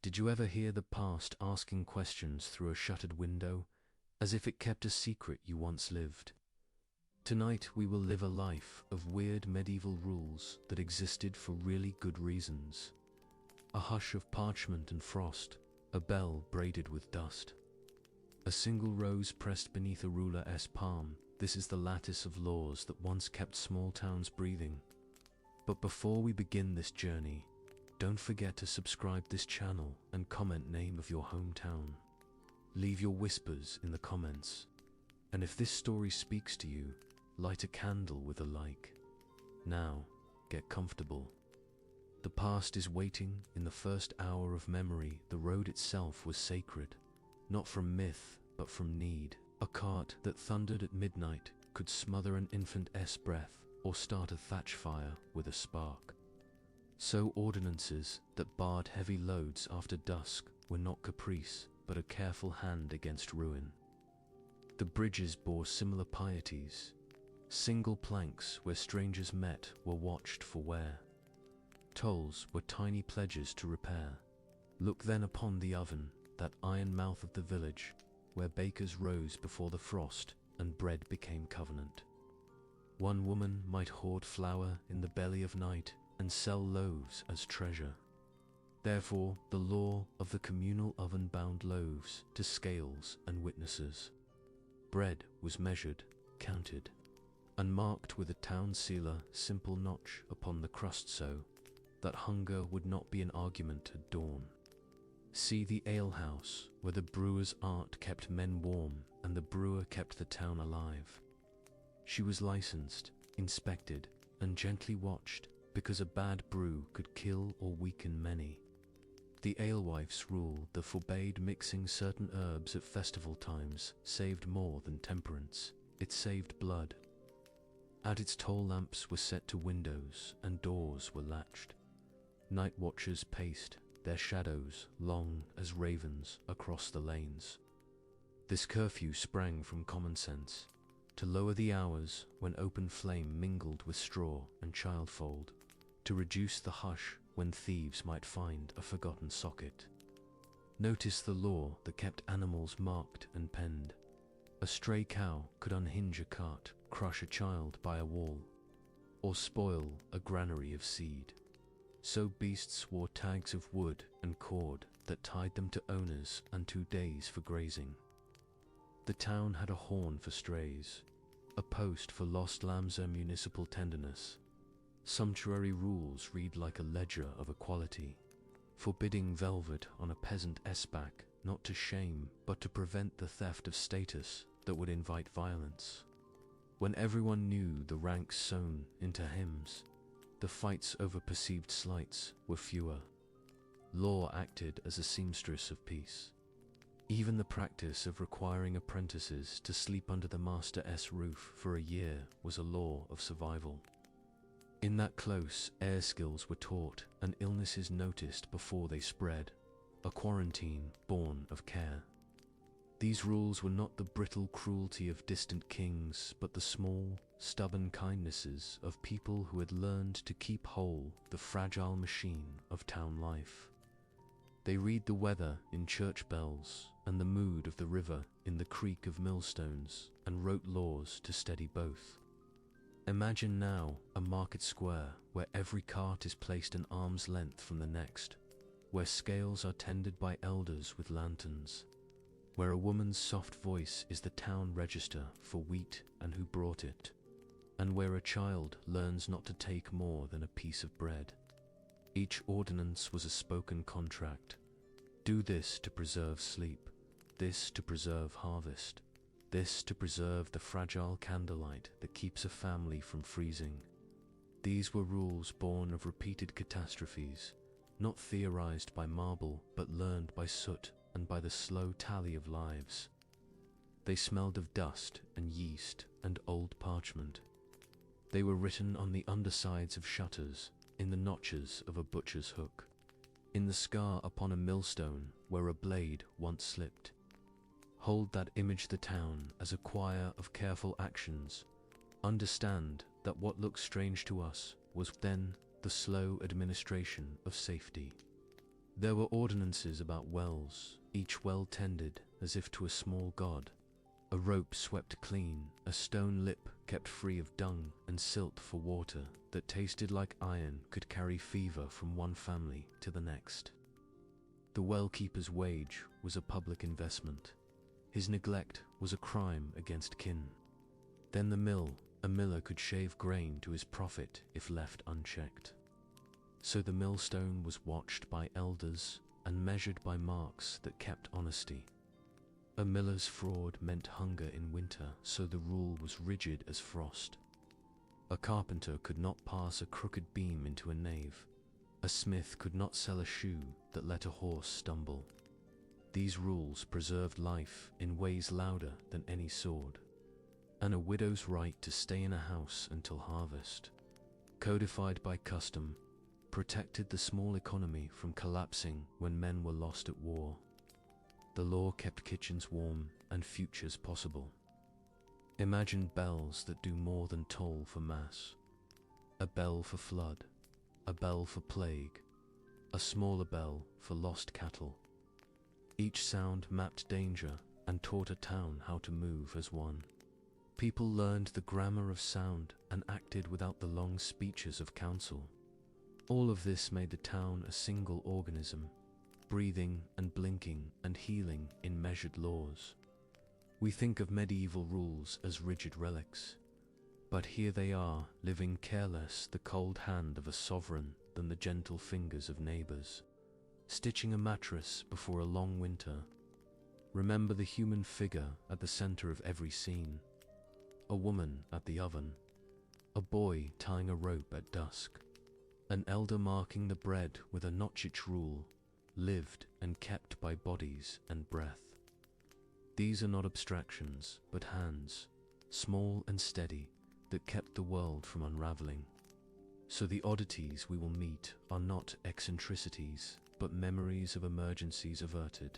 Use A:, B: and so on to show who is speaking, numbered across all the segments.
A: Did you ever hear the past asking questions through a shuttered window, as if it kept a secret you once lived? Tonight we will live a life of weird medieval rules that existed for really good reasons. A hush of parchment and frost, a bell braided with dust. A single rose pressed beneath a ruler's palm. This is the lattice of laws that once kept small towns breathing. But before we begin this journey, don't forget to subscribe this channel and comment name of your hometown. Leave your whispers in the comments. And if this story speaks to you, light a candle with a like. Now, get comfortable. The past is waiting in the first hour of memory. The road itself was sacred, not from myth, but from need. A cart that thundered at midnight could smother an infant's breath or start a thatch fire with a spark. So ordinances that barred heavy loads after dusk were not caprice, but a careful hand against ruin. The bridges bore similar pieties. Single planks where strangers met were watched for wear. Tolls were tiny pledges to repair. Look then upon the oven, that iron mouth of the village, where bakers rose before the frost and bread became covenant. One woman might hoard flour in the belly of night and sell loaves as treasure. Therefore, the law of the communal oven bound loaves to scales and witnesses. Bread was measured, counted, and marked with a town sealer simple notch upon the crust so that hunger would not be an argument at dawn. See the alehouse, where the brewer's art kept men warm and the brewer kept the town alive. She was licensed, inspected, and gently watched, because a bad brew could kill or weaken many. The alewife's rule that forbade mixing certain herbs at festival times saved more than temperance. It saved blood. At its toll lamps were set to windows and doors were latched. Night watchers paced, their shadows long as ravens across the lanes. This curfew sprang from common sense, to lower the hours when open flame mingled with straw and childfold, to reduce the hush when thieves might find a forgotten socket. Notice the law that kept animals marked and penned. A stray cow could unhinge a cart, crush a child by a wall, or spoil a granary of seed. So beasts wore tags of wood and cord that tied them to owners and 2 days for grazing. The town had a horn for strays, a post for lost lambs, a municipal tenderness. Sumptuary rules read like a ledger of equality, forbidding velvet on a peasant's back, not to shame, but to prevent the theft of status that would invite violence. When everyone knew the ranks sewn into hymns, the fights over perceived slights were fewer. Law acted as a seamstress of peace. Even the practice of requiring apprentices to sleep under the master's roof for a year was a law of survival. In that close, air skills were taught and illnesses noticed before they spread, a quarantine born of care. These rules were not the brittle cruelty of distant kings, but the small, stubborn kindnesses of people who had learned to keep whole the fragile machine of town life. They read the weather in church bells and the mood of the river in the creak of millstones, and wrote laws to steady both. Imagine now a market square where every cart is placed an arm's length from the next, where scales are tended by elders with lanterns, where a woman's soft voice is the town register for wheat and who brought it, and where a child learns not to take more than a piece of bread. Each ordinance was a spoken contract. Do this to preserve sleep, this to preserve harvest, this to preserve the fragile candlelight that keeps a family from freezing. These were rules born of repeated catastrophes, not theorized by marble but learned by soot and by the slow tally of lives. They smelled of dust and yeast and old parchment. They were written on the undersides of shutters, in the notches of a butcher's hook, in the scar upon a millstone where a blade once slipped. Hold that image the town as a choir of careful actions. Understand that what looks strange to us was then the slow administration of safety. There were ordinances about wells, each well tended as if to a small god. A rope swept clean, a stone lip kept free of dung and silt for water that tasted like iron could carry fever from one family to the next. The well-keeper's wage was a public investment. His neglect was a crime against kin. Then the mill, a miller could shave grain to his profit if left unchecked. So the millstone was watched by elders and measured by marks that kept honesty. A miller's fraud meant hunger in winter, so the rule was rigid as frost. A carpenter could not pass a crooked beam into a nave. A smith could not sell a shoe that let a horse stumble. These rules preserved life in ways louder than any sword. And a widow's right to stay in a house until harvest, codified by custom, protected the small economy from collapsing when men were lost at war. The law kept kitchens warm and futures possible. Imagine bells that do more than toll for mass. A bell for flood, a bell for plague, a smaller bell for lost cattle. Each sound mapped danger and taught a town how to move as one. People learned the grammar of sound and acted without the long speeches of counsel. All of this made the town a single organism, breathing and blinking and healing in measured laws. We think of medieval rules as rigid relics, but here they are, living careless the cold hand of a sovereign than the gentle fingers of neighbors, stitching a mattress before a long winter. Remember the human figure at the center of every scene, a woman at the oven, a boy tying a rope at dusk, an elder marking the bread with a notchich rule, lived and kept by bodies and breath. These are not abstractions, but hands, small and steady, that kept the world from unraveling. So the oddities we will meet are not eccentricities, but memories of emergencies averted.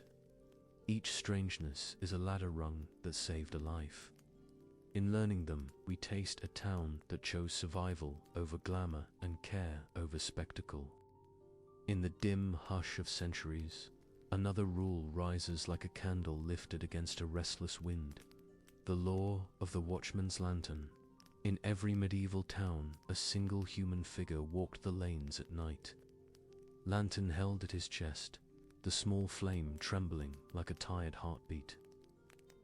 A: Each strangeness is a ladder rung that saved a life. In learning them, we taste a town that chose survival over glamour and care over spectacle. In the dim hush of centuries, another rule rises like a candle lifted against a restless wind, the law of the watchman's lantern. In every medieval town, a single human figure walked the lanes at night, lantern held at his chest, the small flame trembling like a tired heartbeat.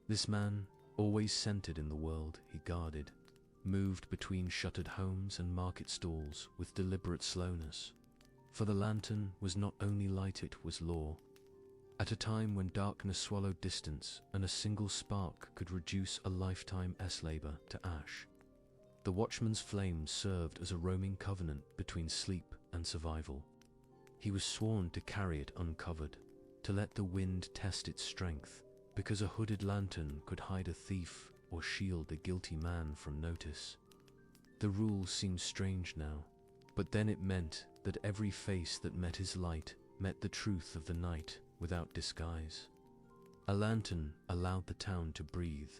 A: This man, always centered in the world he guarded, moved between shuttered homes and market stalls with deliberate slowness. For the lantern was not only light, it was law. At a time when darkness swallowed distance and a single spark could reduce a lifetime labor to ash, the watchman's flame served as a roaming covenant between sleep and survival. He was sworn to carry it uncovered, to let the wind test its strength, because a hooded lantern could hide a thief or shield a guilty man from notice. The rule seems strange now, but then it meant that every face that met his light met the truth of the night without disguise. A lantern allowed the town to breathe.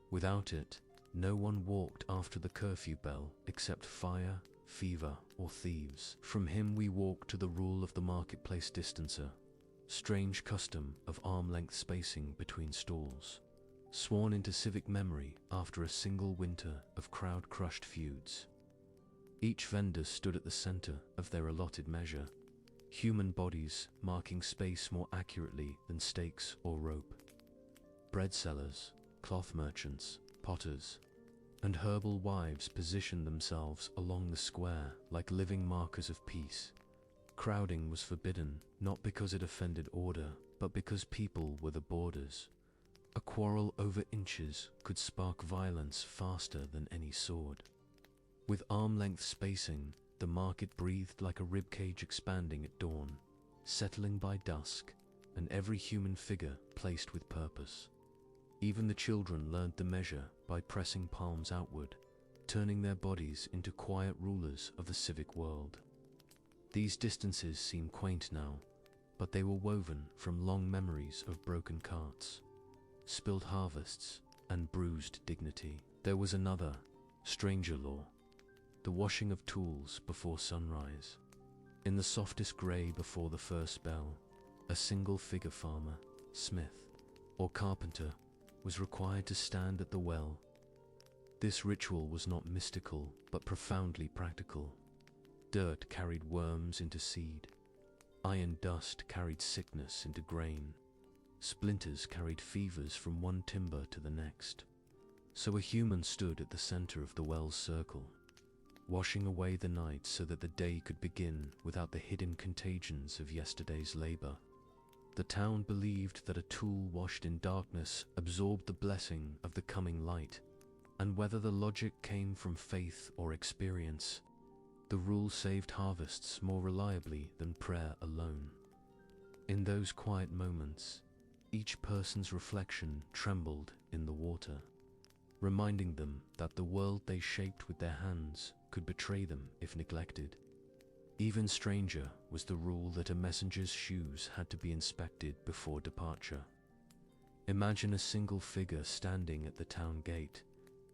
A: Without it, no one walked after the curfew bell except fire, fever, or thieves. From him we walk to the rule of the marketplace distancer, strange custom of arm-length spacing between stalls, sworn into civic memory after a single winter of crowd-crushed feuds. Each vendor stood at the center of their allotted measure, human bodies marking space more accurately than stakes or rope. Bread sellers, cloth merchants, potters, and herbal wives positioned themselves along the square like living markers of peace. Crowding was forbidden, not because it offended order, but because people were the borders. A quarrel over inches could spark violence faster than any sword. With arm-length spacing, the market breathed like a ribcage expanding at dawn, settling by dusk, and every human figure placed with purpose. Even the children learned the measure by pressing palms outward, turning their bodies into quiet rulers of the civic world. These distances seem quaint now, but they were woven from long memories of broken carts, spilled harvests, and bruised dignity. There was another, stranger law, the washing of tools before sunrise. In the softest grey before the first bell, a single figure farmer, smith, or carpenter was required to stand at the well. This ritual was not mystical, but profoundly practical. Dirt carried worms into seed. Iron dust carried sickness into grain. Splinters carried fevers from one timber to the next. So a human stood at the center of the well's circle, washing away the night so that the day could begin without the hidden contagions of yesterday's labor. The town believed that a tool washed in darkness absorbed the blessing of the coming light, and whether the logic came from faith or experience, the rule saved harvests more reliably than prayer alone. In those quiet moments, each person's reflection trembled in the water, reminding them that the world they shaped with their hands could betray them if neglected. Even stranger was the rule that a messenger's shoes had to be inspected before departure. Imagine a single figure standing at the town gate,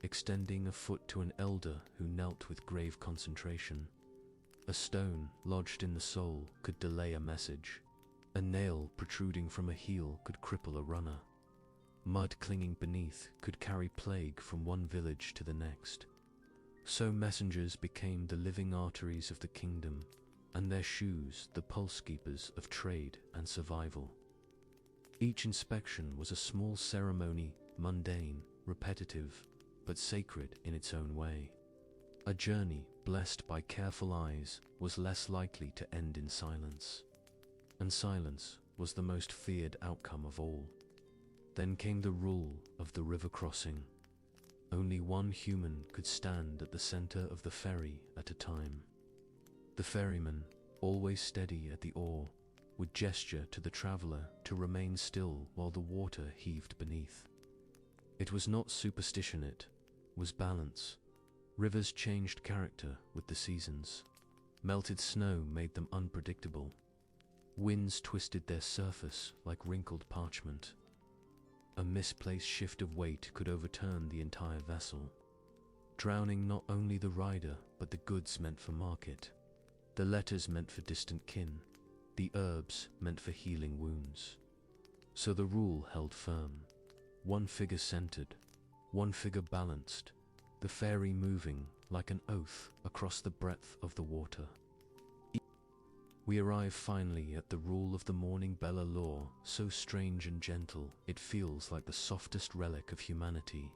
A: extending a foot to an elder who knelt with grave concentration. A stone lodged in the sole could delay a message. A nail protruding from a heel could cripple a runner. Mud clinging beneath could carry plague from one village to the next. So messengers became the living arteries of the kingdom, and their shoes the pulse keepers of trade and survival. Each inspection was a small ceremony, mundane, repetitive, but sacred in its own way. A journey blessed by careful eyes was less likely to end in silence. And silence was the most feared outcome of all. Then came the rule of the river crossing. Only one human could stand at the center of the ferry at a time. The ferryman, always steady at the oar, would gesture to the traveler to remain still while the water heaved beneath. It was not superstition, it was balance. Rivers changed character with the seasons. Melted snow made them unpredictable. Winds twisted their surface like wrinkled parchment. A misplaced shift of weight could overturn the entire vessel, drowning not only the rider but the goods meant for market, the letters meant for distant kin, the herbs meant for healing wounds. So the rule held firm. One figure centered, one figure balanced, the ferry moving like an oath across the breadth of the water. We arrive finally at the rule of the morning bell, a law so strange and gentle it feels like the softest relic of humanity.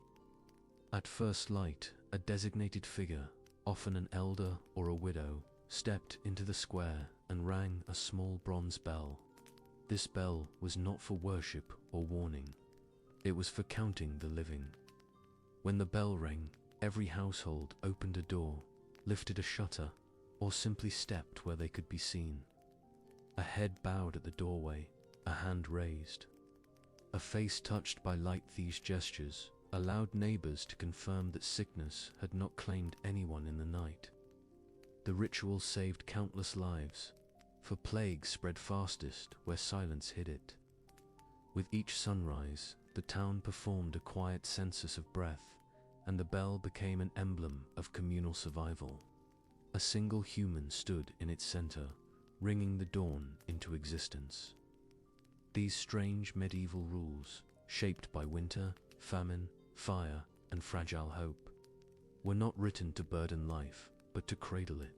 A: At first light, a designated figure, often an elder or a widow, stepped into the square and rang a small bronze bell. This bell was not for worship or warning. It was for counting the living. When the bell rang, every household opened a door, lifted a shutter, or simply stepped where they could be seen. A head bowed at the doorway, a hand raised. A face touched by light. These gestures allowed neighbors to confirm that sickness had not claimed anyone in the night. The ritual saved countless lives, for plague spread fastest where silence hid it. With each sunrise, the town performed a quiet census of breath, and the bell became an emblem of communal survival. A single human stood in its center, ringing the dawn into existence. These strange medieval rules, shaped by winter, famine, fire, and fragile hope, were not written to burden life, but to cradle it.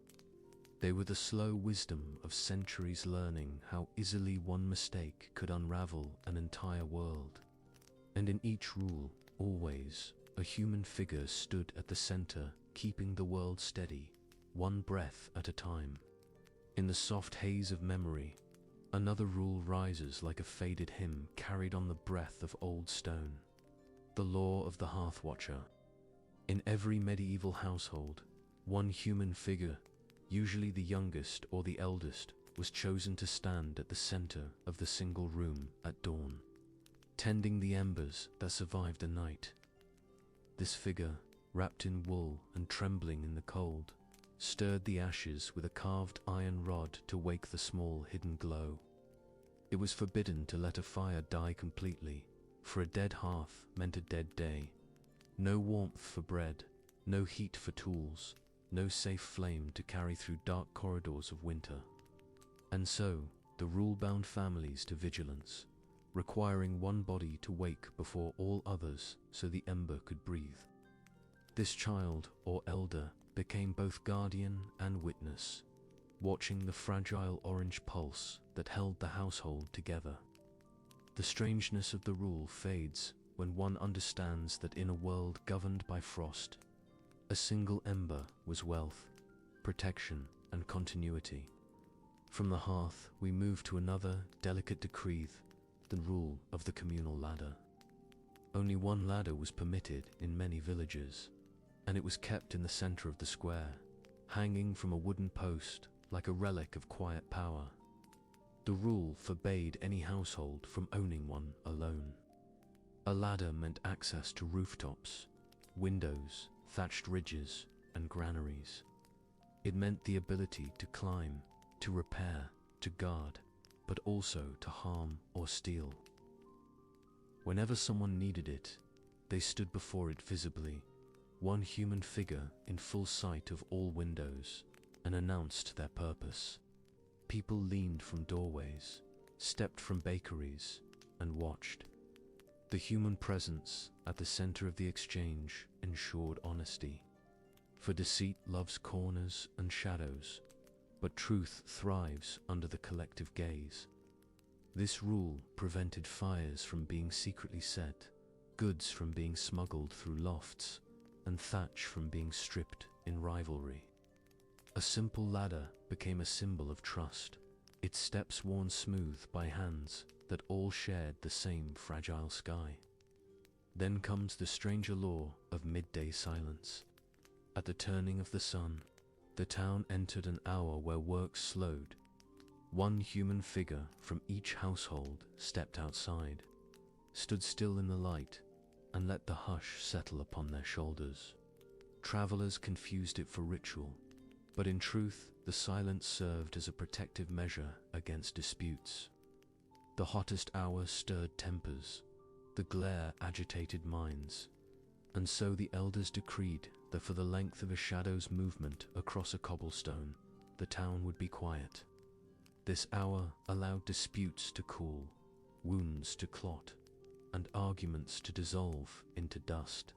A: They were the slow wisdom of centuries learning how easily one mistake could unravel an entire world. And in each rule, always, a human figure stood at the center, keeping the world steady, one breath at a time. In the soft haze of memory, another rule rises like a faded hymn carried on the breath of old stone. The law of the hearth watcher. In every medieval household, one human figure, usually the youngest or the eldest, was chosen to stand at the center of the single room at dawn, tending the embers that survived the night. This figure, wrapped in wool and trembling in the cold, stirred the ashes with a carved iron rod to wake the small hidden glow. It was forbidden to let a fire die completely, for a dead hearth meant a dead day. No warmth for bread, no heat for tools, no safe flame to carry through dark corridors of winter. And so, the rule bound families to vigilance, requiring one body to wake before all others so the ember could breathe. This child or elder became both guardian and witness, watching the fragile orange pulse that held the household together. The strangeness of the rule fades when one understands that in a world governed by frost, a single ember was wealth, protection, and continuity. From the hearth, we move to another delicate decree, the rule of the communal ladder. Only one ladder was permitted in many villages, and it was kept in the center of the square, hanging from a wooden post like a relic of quiet power. The rule forbade any household from owning one alone. A ladder meant access to rooftops, windows, thatched ridges, and granaries. It meant the ability to climb, to repair, to guard, but also to harm or steal. Whenever someone needed it, they stood before it visibly, one human figure in full sight of all windows, and announced their purpose. People leaned from doorways, stepped from bakeries, and watched. The human presence at the center of the exchange ensured honesty. For deceit loves corners and shadows, but truth thrives under the collective gaze. This rule prevented fires from being secretly set, goods from being smuggled through lofts, and thatch from being stripped in rivalry. A simple ladder became a symbol of trust, its steps worn smooth by hands that all shared the same fragile sky. Then comes the stranger law of midday silence. At the turning of the sun, the town entered an hour where work slowed. One human figure from each household stepped outside, stood still in the light, and let the hush settle upon their shoulders. Travelers confused it for ritual, but in truth, the silence served as a protective measure against disputes. The hottest hour stirred tempers, the glare agitated minds, and so the elders decreed that for the length of a shadow's movement across a cobblestone, the town would be quiet. This hour allowed disputes to cool, wounds to clot, and arguments to dissolve into dust.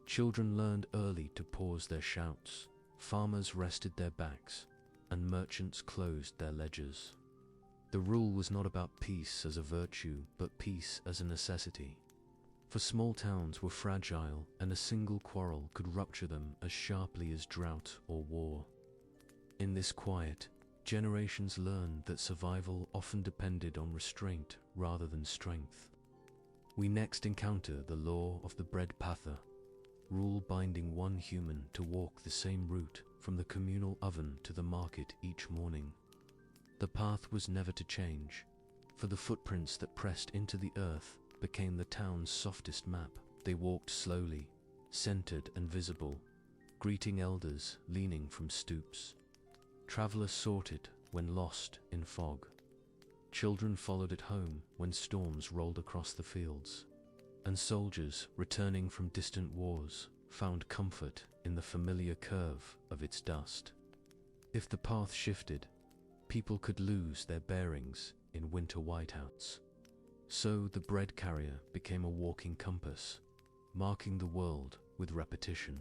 A: Children learned early to pause their shouts, farmers rested their backs, and merchants closed their ledgers. The rule was not about peace as a virtue, but peace as a necessity. For small towns were fragile, and a single quarrel could rupture them as sharply as drought or war. In this quiet, generations learned that survival often depended on restraint rather than strength. We next encounter the law of the bread pather, rule binding one human to walk the same route from the communal oven to the market each morning. The path was never to change, for the footprints that pressed into the earth became the town's softest map. They walked slowly, centered and visible, greeting elders leaning from stoops. Travelers sought it when lost in fog. Children followed it home when storms rolled across the fields, and soldiers returning from distant wars found comfort in the familiar curve of its dust. If the path shifted, people could lose their bearings in winter whiteouts. So the bread carrier became a walking compass, marking the world with repetition.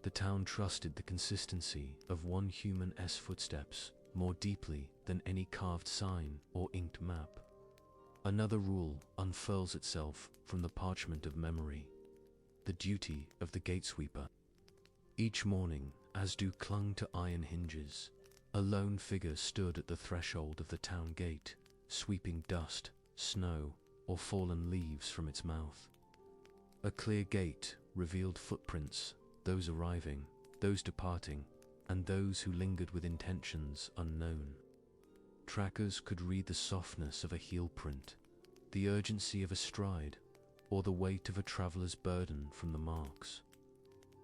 A: The town trusted the consistency of one human's footsteps more deeply than any carved sign or inked map. Another rule unfurls itself from the parchment of memory: the duty of the gatesweeper. Each morning, as dew clung to iron hinges, a lone figure stood at the threshold of the town gate, sweeping dust, snow, or fallen leaves from its mouth. A clear gate revealed footprints, those arriving, those departing, and those who lingered with intentions unknown. Trackers could read the softness of a heel print, the urgency of a stride, or the weight of a traveler's burden from the marks.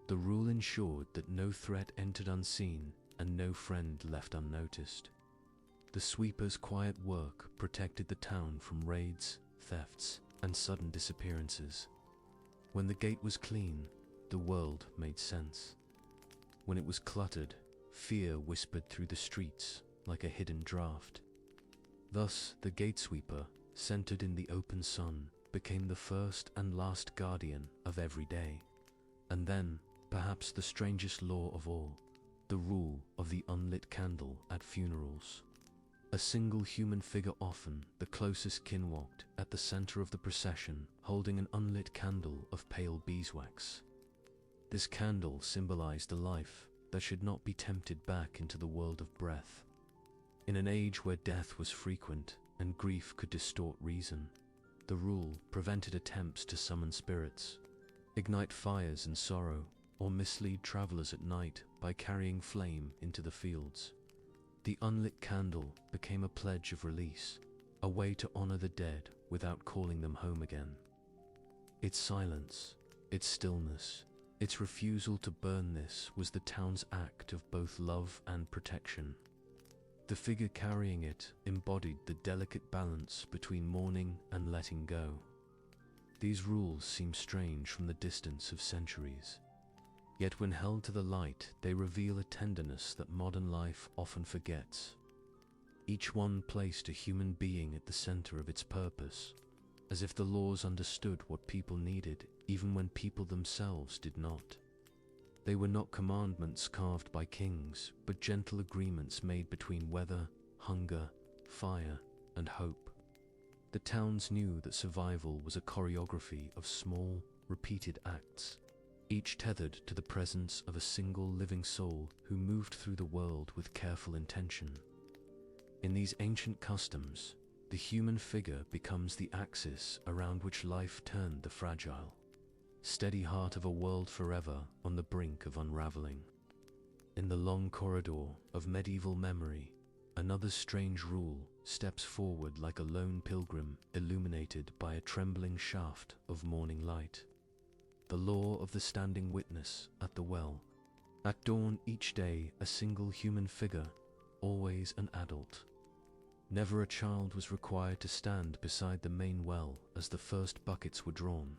A: The rule ensured that no threat entered unseen and no friend left unnoticed. The sweeper's quiet work protected the town from raids, thefts, and sudden disappearances. When the gate was clean, the world made sense. When it was cluttered, fear whispered through the streets, like a hidden draft. Thus, the gatesweeper, centered in the open sun, became the first and last guardian of every day. And then, perhaps the strangest law of all, the rule of the unlit candle at funerals. A single human figure, often the closest kin, walked at the center of the procession, holding an unlit candle of pale beeswax. This candle symbolized a life that should not be tempted back into the world of breath. In an age where death was frequent and grief could distort reason, the rule prevented attempts to summon spirits, ignite fires in sorrow, or mislead travelers at night by carrying flame into the fields. The unlit candle became a pledge of release, a way to honor the dead without calling them home again. Its silence, its stillness, its refusal to burn, this was the town's act of both love and protection. The figure carrying it embodied the delicate balance between mourning and letting go. These rules seem strange from the distance of centuries. Yet when held to the light, they reveal a tenderness that modern life often forgets. Each one placed a human being at the center of its purpose, as if the laws understood what people needed, even when people themselves did not. They were not commandments carved by kings, but gentle agreements made between weather, hunger, fire, and hope. The towns knew that survival was a choreography of small, repeated acts, each tethered to the presence of a single living soul who moved through the world with careful intention. In these ancient customs, the human figure becomes the axis around which life turned, the fragile, steady heart of a world forever on the brink of unraveling. In the long corridor of medieval memory, another strange rule steps forward like a lone pilgrim illuminated by a trembling shaft of morning light. The law of the standing witness at the well. At dawn each day, a single human figure, always an adult. Never a child was required to stand beside the main well as the first buckets were drawn.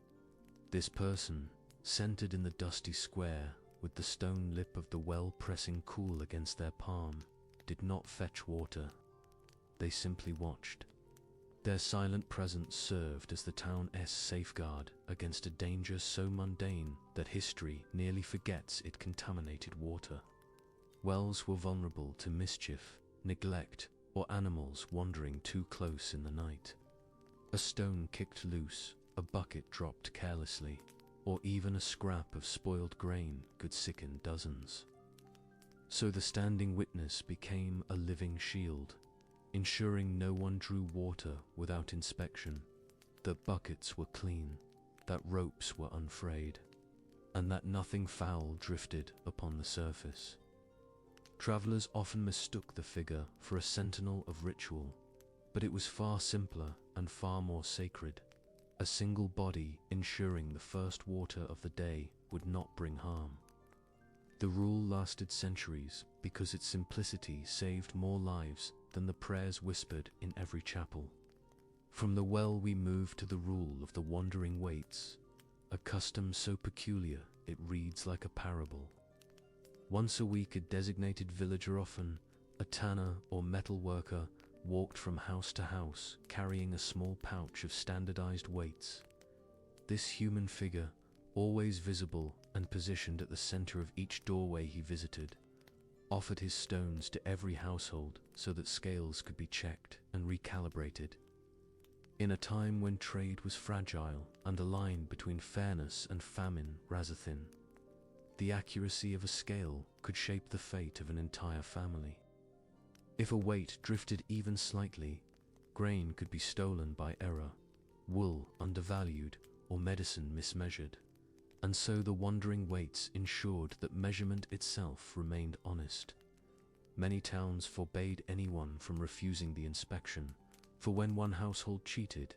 A: This person, centered in the dusty square, with the stone lip of the well pressing cool against their palm, did not fetch water. They simply watched. Their silent presence served as the town's safeguard against a danger so mundane that history nearly forgets it contaminated water. Wells were vulnerable to mischief, neglect, or animals wandering too close in the night. A stone kicked loose, a bucket dropped carelessly, or even a scrap of spoiled grain could sicken dozens. So the standing witness became a living shield, ensuring no one drew water without inspection, that buckets were clean, that ropes were unfrayed, and that nothing foul drifted upon the surface. Travelers often mistook the figure for a sentinel of ritual, but it was far simpler and far more sacred, a single body ensuring the first water of the day would not bring harm. The rule lasted centuries because its simplicity saved more lives than the prayers whispered in every chapel. From the well we move to the rule of the wandering waits, a custom so peculiar it reads like a parable. Once a week a designated villager, often a tanner or metal worker, walked from house to house carrying a small pouch of standardized weights. This human figure, always visible and positioned at the center of each doorway he visited, offered his stones to every household so that scales could be checked and recalibrated. In a time when trade was fragile and a line between fairness and famine razor thin, the accuracy of a scale could shape the fate of an entire family. If a weight drifted even slightly, grain could be stolen by error, wool undervalued, or medicine mismeasured. And so the wandering weights ensured that measurement itself remained honest. Many towns forbade anyone from refusing the inspection, for when one household cheated,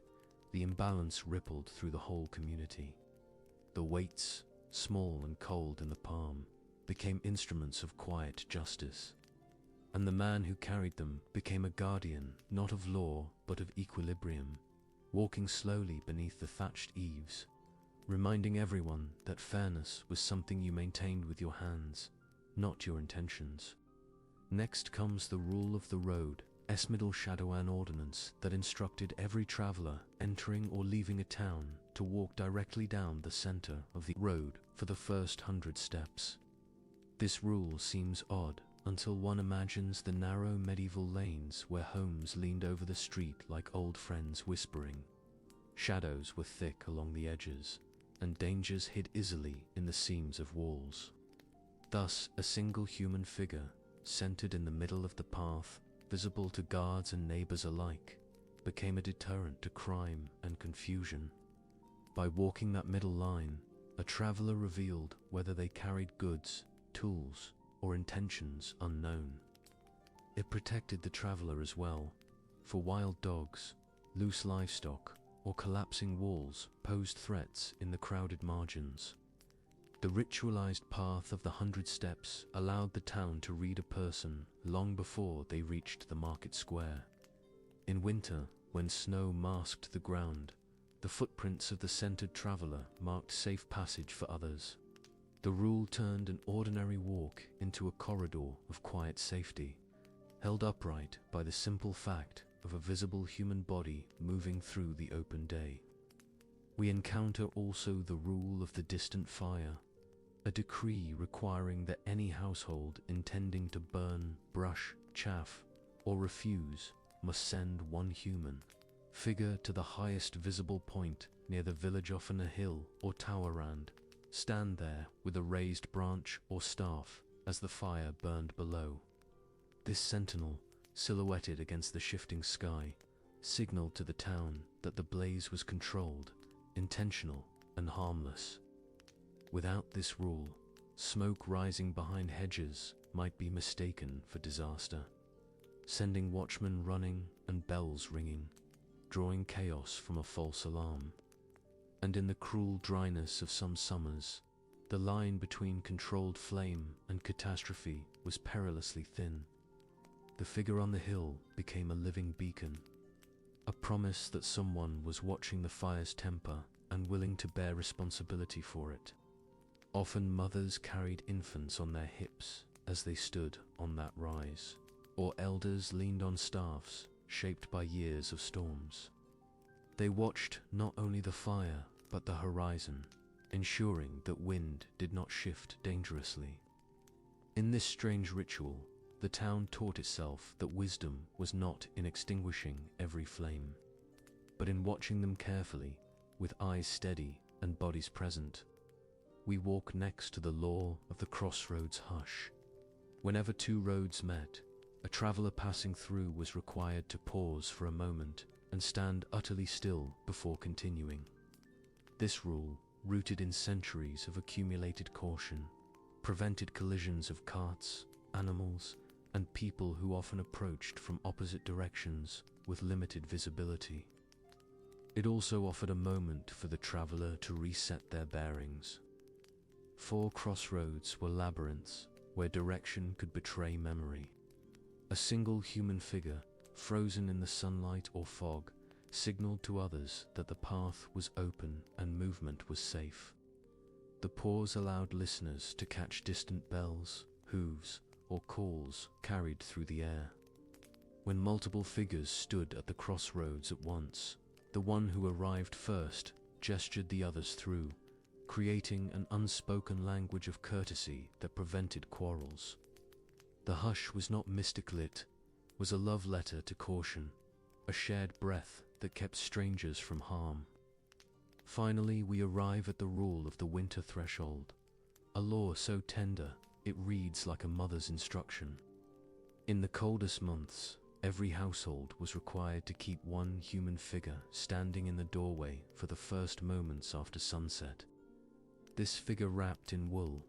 A: the imbalance rippled through the whole community. The weights, small and cold in the palm, became instruments of quiet justice, and the man who carried them became a guardian not of law but of equilibrium, walking slowly beneath the thatched eaves, reminding everyone that fairness was something you maintained with your hands, not your intentions. Next comes the rule of the road, S middle shadow an ordinance that instructed every traveler entering or leaving a town to walk directly down the center of the road for the first 100 steps. This rule seems odd until one imagines the narrow medieval lanes where homes leaned over the street like old friends whispering. Shadows were thick along the edges, and dangers hid easily in the seams of walls. Thus, a single human figure, centered in the middle of the path, visible to guards and neighbors alike, became a deterrent to crime and confusion. By walking that middle line, a traveler revealed whether they carried goods, tools, or intentions unknown. It protected the traveler as well, for wild dogs, loose livestock, or collapsing walls posed threats in the crowded margins. The ritualized path of the 100 steps allowed the town to read a person long before they reached the market square. In winter, when snow masked the ground, the footprints of the centered traveler marked safe passage for others. The rule turned an ordinary walk into a corridor of quiet safety, held upright by the simple fact of a visible human body moving through the open day. We encounter also the rule of the distant fire, a decree requiring that any household intending to burn, brush, chaff, or refuse must send one human figure to the highest visible point near the village, often a hill or tower rand. Stand there with a raised branch or staff as the fire burned below. This sentinel, silhouetted against the shifting sky, signaled to the town that the blaze was controlled, intentional, and harmless. Without this rule, smoke rising behind hedges might be mistaken for disaster, sending watchmen running and bells ringing, drawing chaos from a false alarm. And in the cruel dryness of some summers, the line between controlled flame and catastrophe was perilously thin. The figure on the hill became a living beacon, a promise that someone was watching the fire's temper and willing to bear responsibility for it. Often mothers carried infants on their hips as they stood on that rise, or elders leaned on staffs shaped by years of storms. They watched not only the fire but the horizon, ensuring that wind did not shift dangerously. In this strange ritual, the town taught itself that wisdom was not in extinguishing every flame, but in watching them carefully, with eyes steady and bodies present. We walk next to the law of the crossroads hush. Whenever two roads met, a traveler passing through was required to pause for a moment and stand utterly still before continuing. This rule, rooted in centuries of accumulated caution, prevented collisions of carts, animals, and people who often approached from opposite directions with limited visibility. It also offered a moment for the traveler to reset their bearings. 4 crossroads were labyrinths where direction could betray memory. A single human figure, frozen in the sunlight or fog, signaled to others that the path was open and movement was safe. The pause allowed listeners to catch distant bells, hooves, or calls carried through the air. When multiple figures stood at the crossroads at once, the one who arrived first gestured the others through, creating an unspoken language of courtesy that prevented quarrels. The hush was not mystic lit, was a love letter to caution, a shared breath that kept strangers from harm. Finally, we arrive at the rule of the winter threshold, a law so tender it reads like a mother's instruction. In the coldest months, every household was required to keep one human figure standing in the doorway for the first moments after sunset. This figure, wrapped in wool,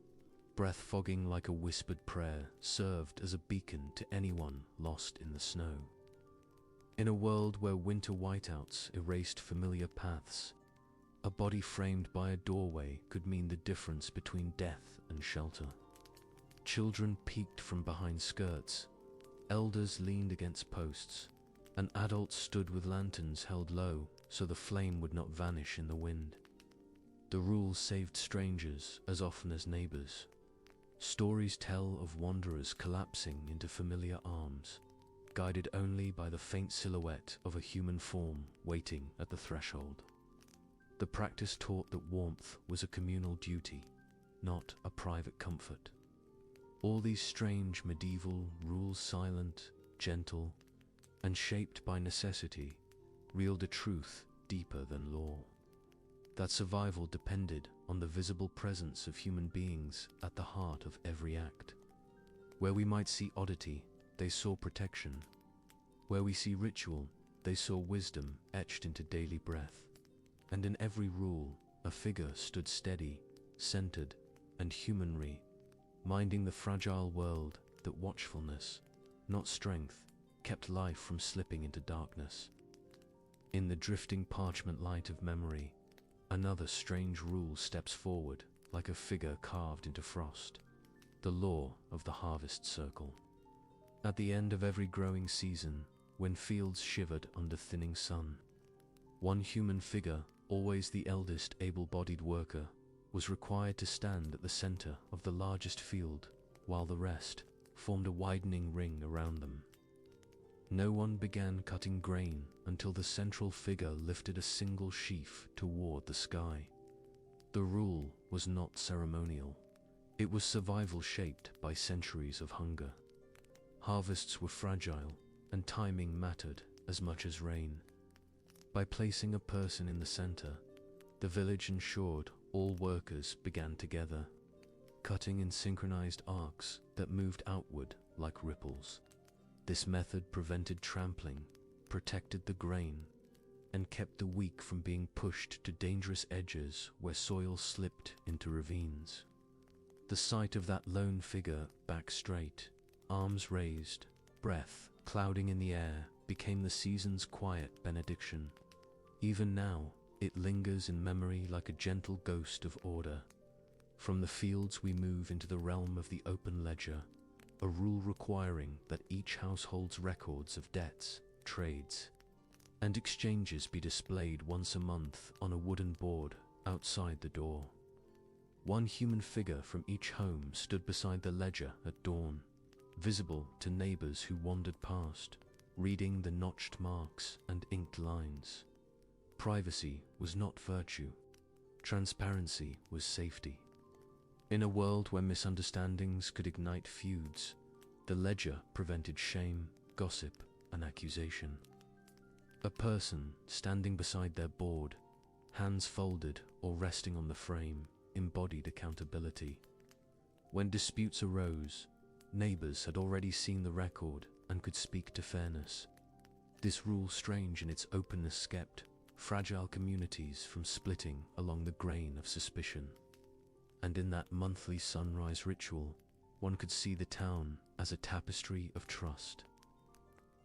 A: breath fogging like a whispered prayer, served as a beacon to anyone lost in the snow. In a world where winter whiteouts erased familiar paths, a body framed by a doorway could mean the difference between death and shelter. Children peeked from behind skirts, elders leaned against posts, and adults stood with lanterns held low so the flame would not vanish in the wind. The rule saved strangers as often as neighbors. Stories tell of wanderers collapsing into familiar arms, guided only by the faint silhouette of a human form waiting at the threshold. The practice taught that warmth was a communal duty, not a private comfort. All these strange medieval rules, silent, gentle, and shaped by necessity, revealed a truth deeper than law. That survival depended on the visible presence of human beings at the heart of every act. Where we might see oddity, they saw protection. Where we see ritual, they saw wisdom etched into daily breath. And in every rule, a figure stood steady, centered, and humanly, minding the fragile world that watchfulness, not strength, kept life from slipping into darkness. In the drifting parchment light of memory, another strange rule steps forward like a figure carved into frost, the law of the harvest circle. At the end of every growing season, when fields shivered under thinning sun, one human figure, always the eldest able-bodied worker, was required to stand at the center of the largest field, while the rest formed a widening ring around them. No one began cutting grain until the central figure lifted a single sheaf toward the sky. The rule was not ceremonial. It was survival shaped by centuries of hunger. Harvests were fragile, and timing mattered as much as rain. By placing a person in the center, the village ensured all workers began together, cutting in synchronized arcs that moved outward like ripples. This method prevented trampling, protected the grain, and kept the weak from being pushed to dangerous edges where soil slipped into ravines. The sight of that lone figure, back straight, arms raised, breath clouding in the air, became the season's quiet benediction. Even now, it lingers in memory like a gentle ghost of order. From the fields we move into the realm of the open ledger, a rule requiring that each household's records of debts, trades, and exchanges be displayed once a month on a wooden board outside the door. One human figure from each home stood beside the ledger at dawn, visible to neighbors who wandered past, reading the notched marks and inked lines. Privacy was not virtue. Transparency was safety. In a world where misunderstandings could ignite feuds, the ledger prevented shame, gossip, and accusation. A person standing beside their board, hands folded or resting on the frame, embodied accountability. When disputes arose, neighbors had already seen the record and could speak to fairness. This rule, strange in its openness, kept fragile communities from splitting along the grain of suspicion. And in that monthly sunrise ritual, one could see the town as a tapestry of trust.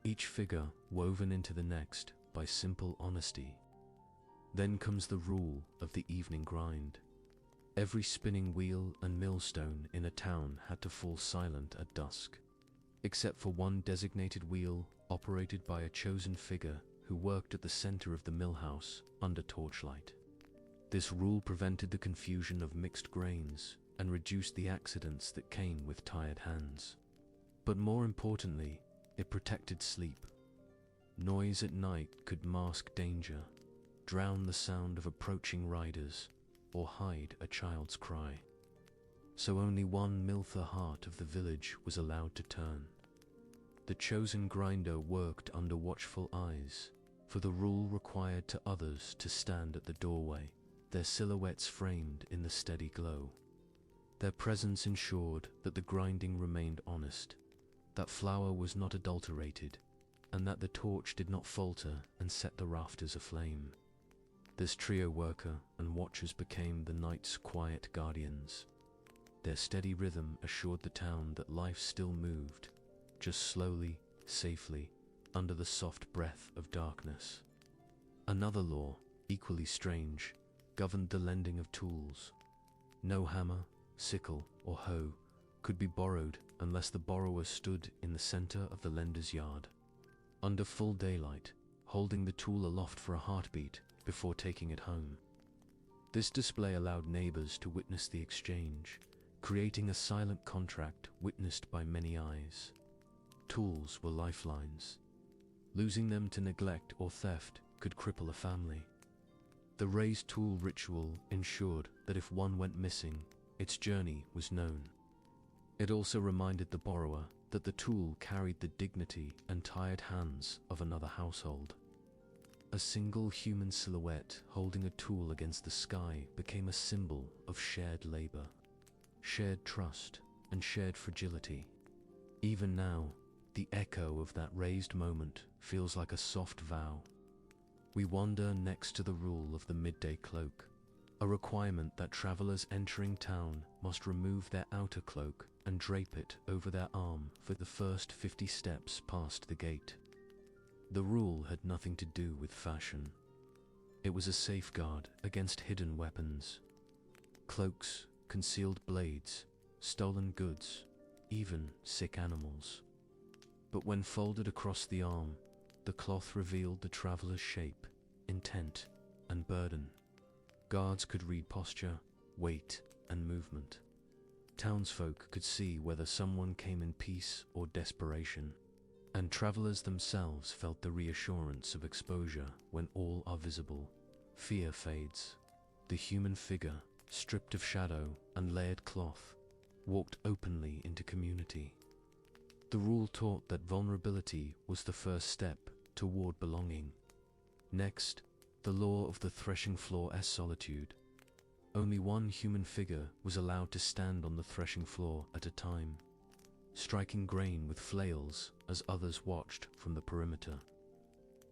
A: Each figure woven into the next by simple honesty. Then comes the rule of the evening grind. Every spinning wheel and millstone in a town had to fall silent at dusk, except for one designated wheel operated by a chosen figure who worked at the center of the mill house under torchlight. This rule prevented the confusion of mixed grains and reduced the accidents that came with tired hands. But more importantly, it protected sleep. Noise at night could mask danger, drown the sound of approaching riders, or hide a child's cry. So only one Miltha heart of the village was allowed to turn. The chosen grinder worked under watchful eyes, for the rule required to others to stand at the doorway, their silhouettes framed in the steady glow. Their presence ensured that the grinding remained honest, that flour was not adulterated, and that the torch did not falter and set the rafters aflame. This trio worker and watchers became the night's quiet guardians. Their steady rhythm assured the town that life still moved, just slowly, safely, under the soft breath of darkness. Another law, equally strange, governed the lending of tools. No hammer, sickle, or hoe could be borrowed unless the borrower stood in the center of the lender's yard, under full daylight, holding the tool aloft for a heartbeat before taking it home. This display allowed neighbors to witness the exchange, creating a silent contract witnessed by many eyes. Tools were lifelines. Losing them to neglect or theft could cripple a family. The raised tool ritual ensured that if one went missing, its journey was known. It also reminded the borrower that the tool carried the dignity and tired hands of another household. A single human silhouette holding a tool against the sky became a symbol of shared labor, shared trust, and shared fragility. Even now, the echo of that raised moment feels like a soft vow. We wander next to the rule of the midday cloak, a requirement that travelers entering town must remove their outer cloak and drape it over their arm for the first 50 steps past the gate. The rule had nothing to do with fashion. It was a safeguard against hidden weapons. Cloaks, concealed blades, stolen goods, even sick animals. But when folded across the arm, the cloth revealed the traveler's shape, intent, and burden. Guards could read posture, weight, and movement. Townsfolk could see whether someone came in peace or desperation, and travelers themselves felt the reassurance of exposure when all are visible. Fear fades. The human figure, stripped of shadow and layered cloth, walked openly into community. The rule taught that vulnerability was the first step toward belonging. Next, the law of the threshing floor as solitude. Only one human figure was allowed to stand on the threshing floor at a time, striking grain with flails as others watched from the perimeter.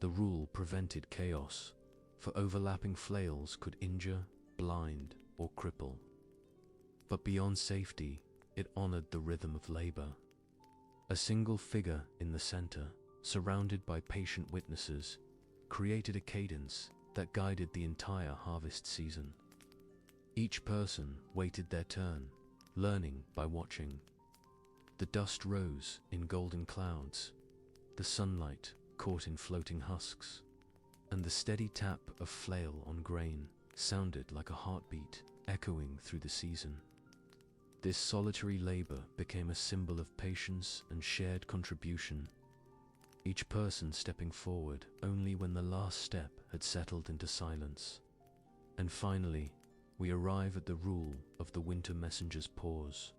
A: The rule prevented chaos, for overlapping flails could injure, blind, or cripple. But beyond safety, it honored the rhythm of labor. A single figure in the center, surrounded by patient witnesses, created a cadence that guided the entire harvest season. Each person waited their turn, learning by watching. The dust rose in golden clouds, the sunlight caught in floating husks, and the steady tap of flail on grain sounded like a heartbeat echoing through the season. This solitary labor became a symbol of patience and shared contribution, each person stepping forward only when the last step had settled into silence. And finally, we arrive at the rule of the winter messenger's pause.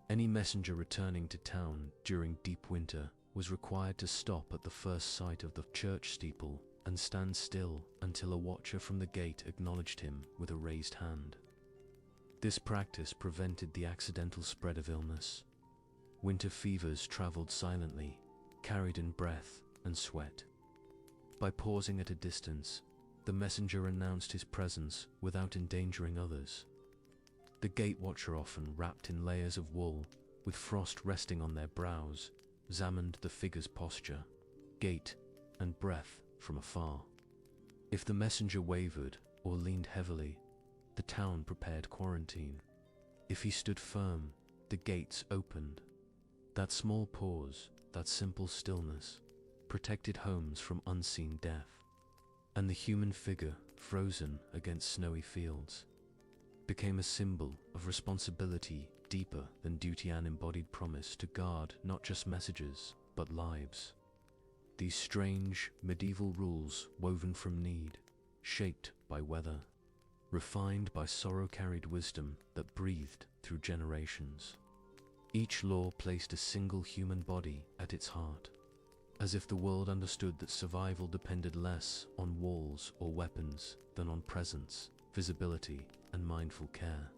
A: Any messenger returning to town during deep winter was required to stop at the first sight of the church steeple and stand still until a watcher from the gate acknowledged him with a raised hand. This practice prevented the accidental spread of illness. Winter fevers traveled silently, carried in breath and sweat. By pausing at a distance, the messenger announced his presence without endangering others. The gate watcher, often wrapped in layers of wool, with frost resting on their brows, examined the figure's posture, gait, and breath from afar. If the messenger wavered or leaned heavily, the town prepared quarantine. If he stood firm, the gates opened. That small pause, that simple stillness, protected homes from unseen death. And the human figure, frozen against snowy fields, became a symbol of responsibility deeper than duty and embodied promise to guard not just messages, but lives. These strange, medieval rules woven from need, shaped by weather, refined by sorrow-carried wisdom that breathed through generations. Each law placed a single human body at its heart, as if the world understood that survival depended less on walls or weapons than on presence, visibility, and mindful care.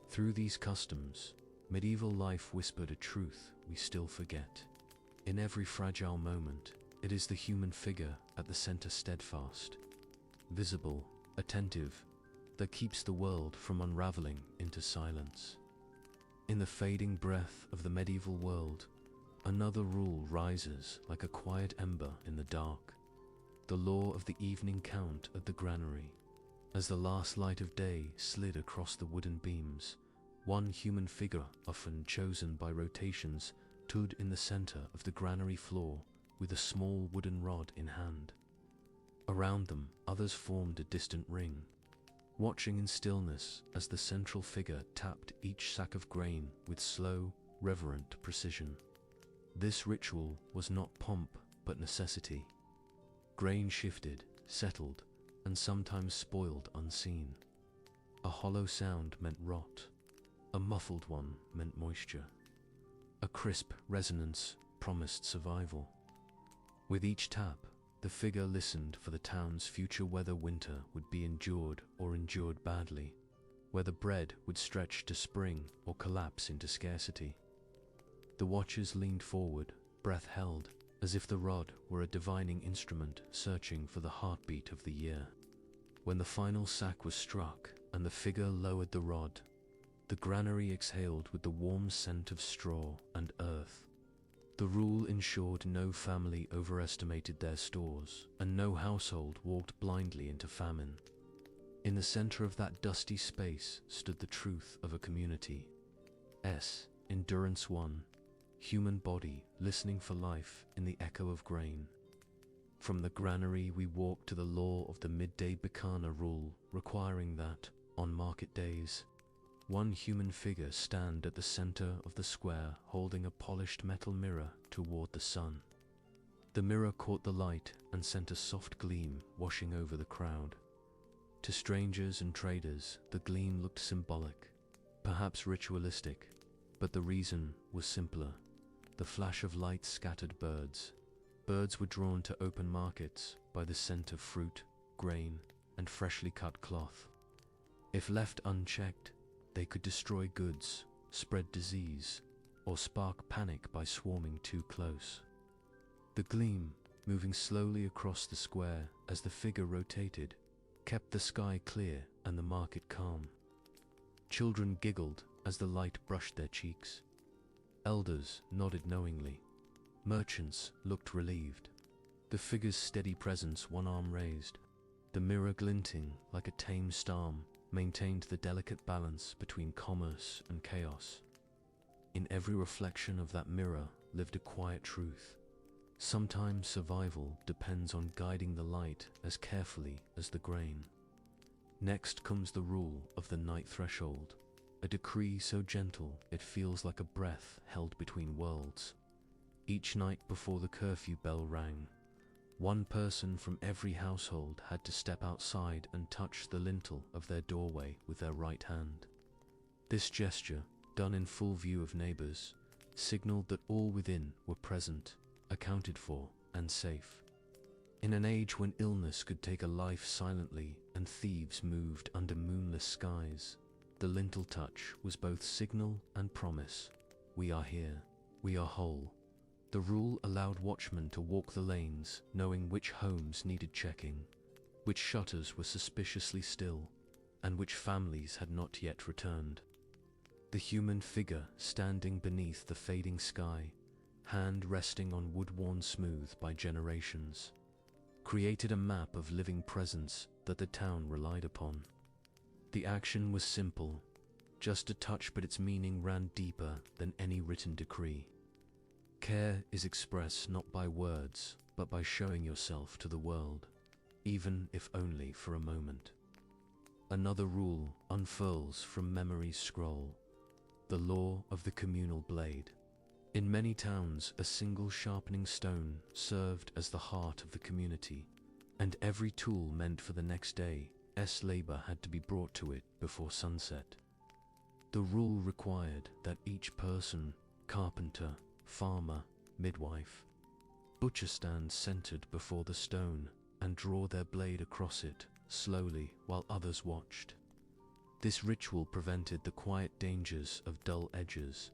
A: Through these customs, medieval life whispered a truth we still forget. In every fragile moment, it is the human figure at the center, steadfast, visible, attentive, that keeps the world from unraveling into silence. In the fading breath of the medieval world, another rule rises like a quiet ember in the dark, the law of the evening count at the granary. As the last light of day slid across the wooden beams, one human figure, often chosen by rotations, stood in the center of the granary floor with a small wooden rod in hand. Around them, others formed a distant ring. watching in stillness as the central figure tapped each sack of grain with slow, reverent precision. This ritual was not pomp but necessity. Grain shifted, settled, and sometimes spoiled unseen. A hollow sound meant rot. A muffled one meant moisture. A crisp resonance promised survival. With each tap, the figure listened for the town's future, whether winter would be endured or endured badly, whether bread would stretch to spring or collapse into scarcity. The watchers leaned forward, breath held, as if the rod were a divining instrument searching for the heartbeat of the year. When the final sack was struck and the figure lowered the rod, the granary exhaled with the warm scent of straw and earth. The rule ensured no family overestimated their stores, and no household walked blindly into famine. In the center of that dusty space stood the truth of a community. Endurance one, human body listening for life in the echo of grain. From the granary we walked to the law of the midday Bikana rule, requiring that, on market days, one human figure stand at the center of the square holding a polished metal mirror toward the sun. The mirror caught the light and sent a soft gleam washing over the crowd. To strangers and traders, the gleam looked symbolic, perhaps ritualistic, but the reason was simpler. The flash of light scattered birds. Birds were drawn to open markets by the scent of fruit, grain, and freshly cut cloth. If left unchecked, they could destroy goods, spread disease, or spark panic by swarming too close. The gleam, moving slowly across the square as the figure rotated, kept the sky clear and the market calm. Children giggled as the light brushed their cheeks. Elders nodded knowingly. Merchants looked relieved. The figure's steady presence, one arm raised, the mirror glinting like a tame storm, maintained the delicate balance between commerce and chaos. In every reflection of that mirror lived a quiet truth. Sometimes survival depends on guiding the light as carefully as the grain. Next comes the rule of the night threshold, a decree so gentle it feels like a breath held between worlds. Each night before the curfew bell rang, one person from every household had to step outside and touch the lintel of their doorway with their right hand. This gesture, done in full view of neighbors, signaled that all within were present, accounted for, and safe. In an age when illness could take a life silently and thieves moved under moonless skies, the lintel touch was both signal and promise. We are here. We are whole. The rule allowed watchmen to walk the lanes, knowing which homes needed checking, which shutters were suspiciously still, and which families had not yet returned. The human figure standing beneath the fading sky, hand resting on wood worn smooth by generations, created a map of living presence that the town relied upon. The action was simple, just a touch, but its meaning ran deeper than any written decree. Care is expressed not by words, but by showing yourself to the world, even if only for a moment. Another rule unfurls from memory's scroll, the law of the communal blade. In many towns, a single sharpening stone served as the heart of the community, and every tool meant for the next day's labor had to be brought to it before sunset. The rule required that each person, carpenter, farmer, midwife, butcher stand centered before the stone and draw their blade across it slowly while others watched. This ritual prevented the quiet dangers of dull edges,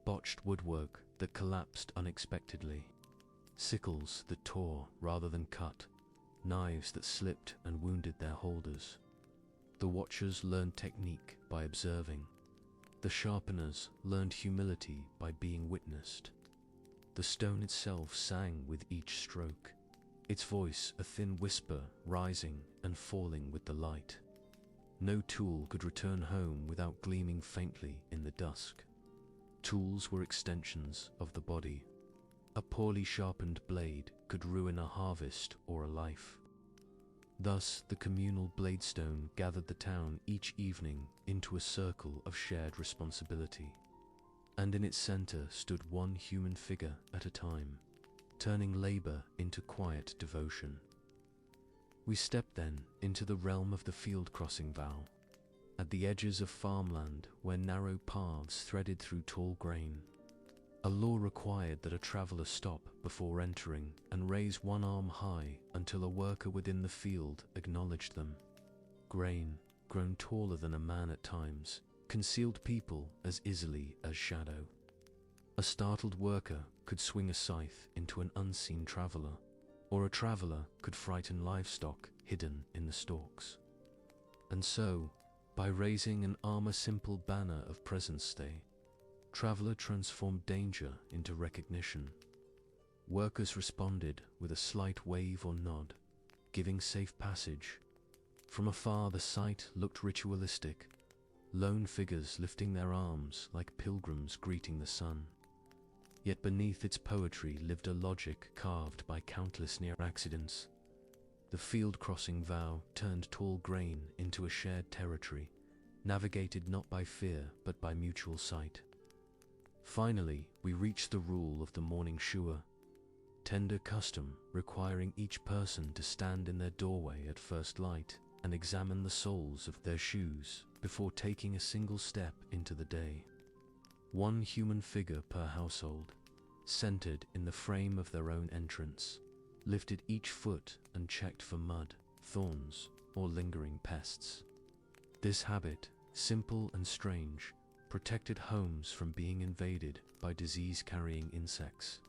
A: botched woodwork that collapsed unexpectedly, sickles that tore rather than cut, knives that slipped and wounded their holders. The watchers learned technique by observing. The sharpeners learned humility by being witnessed. The stone itself sang with each stroke, its voice a thin whisper rising and falling with the light. No tool could return home without gleaming faintly in the dusk. Tools were extensions of the body. A poorly sharpened blade could ruin a harvest or a life. Thus, the communal Bladestone gathered the town each evening into a circle of shared responsibility. And in its center stood one human figure at a time, turning labor into quiet devotion. We stepped then into the realm of the field crossing vow, at the edges of farmland where narrow paths threaded through tall grain. A law required that a traveler stop before entering and raise one arm high until a worker within the field acknowledged them. Grain, grown taller than a man at times, concealed people as easily as shadow. A startled worker could swing a scythe into an unseen traveler, or a traveler could frighten livestock hidden in the stalks. And so, by raising an armor-simple banner of presence day, traveler transformed danger into recognition. Workers responded with a slight wave or nod, giving safe passage. From afar the sight looked ritualistic, lone figures lifting their arms like pilgrims greeting the sun. Yet beneath its poetry lived a logic carved by countless near accidents. The field-crossing vow turned tall grain into a shared territory, navigated not by fear but by mutual sight. Finally, we reached the rule of the morning shua, tender custom requiring each person to stand in their doorway at first light and examine the soles of their shoes before taking a single step into the day. One human figure per household, centered in the frame of their own entrance, lifted each foot and checked for mud, thorns, or lingering pests. This habit, simple and strange, protected homes from being invaded by disease-carrying insects,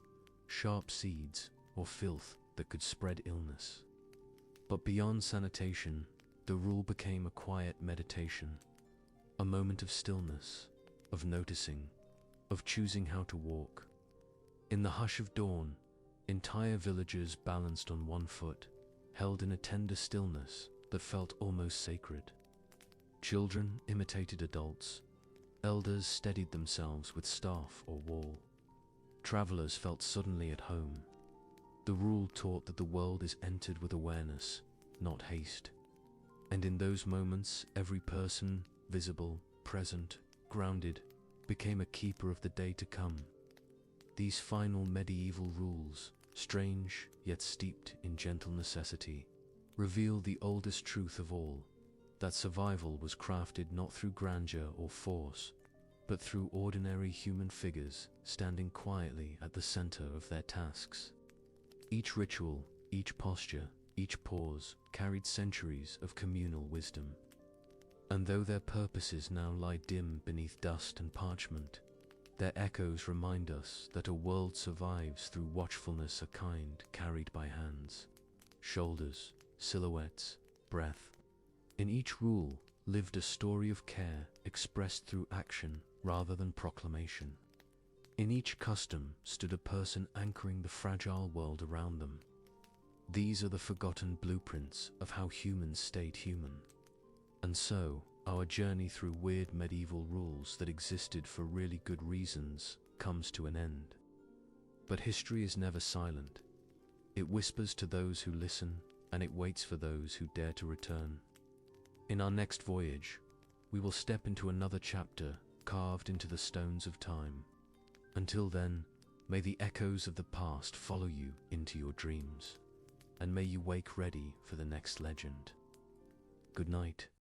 A: sharp seeds, or filth that could spread illness. But beyond sanitation, the rule became a quiet meditation, a moment of stillness, of noticing, of choosing how to walk. In the hush of dawn, entire villages balanced on one foot, held in a tender stillness that felt almost sacred. Children imitated adults, elders steadied themselves with staff or wall. Travelers felt suddenly at home. The rule taught that the world is entered with awareness, not haste. And in those moments, every person, visible, present, grounded, became a keeper of the day to come. These final medieval rules, strange yet steeped in gentle necessity, reveal the oldest truth of all, that survival was crafted not through grandeur or force, but through ordinary human figures standing quietly at the center of their tasks. Each ritual, each posture, each pause carried centuries of communal wisdom. And though their purposes now lie dim beneath dust and parchment, their echoes remind us that a world survives through watchfulness, a kind carried by hands, shoulders, silhouettes, breath. In each rule lived a story of care expressed through action rather than proclamation. In each custom stood a person anchoring the fragile world around them. These are the forgotten blueprints of how humans stayed human. And so, our journey through weird medieval rules that existed for really good reasons comes to an end. But history is never silent. It whispers to those who listen, and it waits for those who dare to return. In our next voyage, we will step into another chapter carved into the stones of time. Until then, may the echoes of the past follow you into your dreams, and may you wake ready for the next legend. Good night.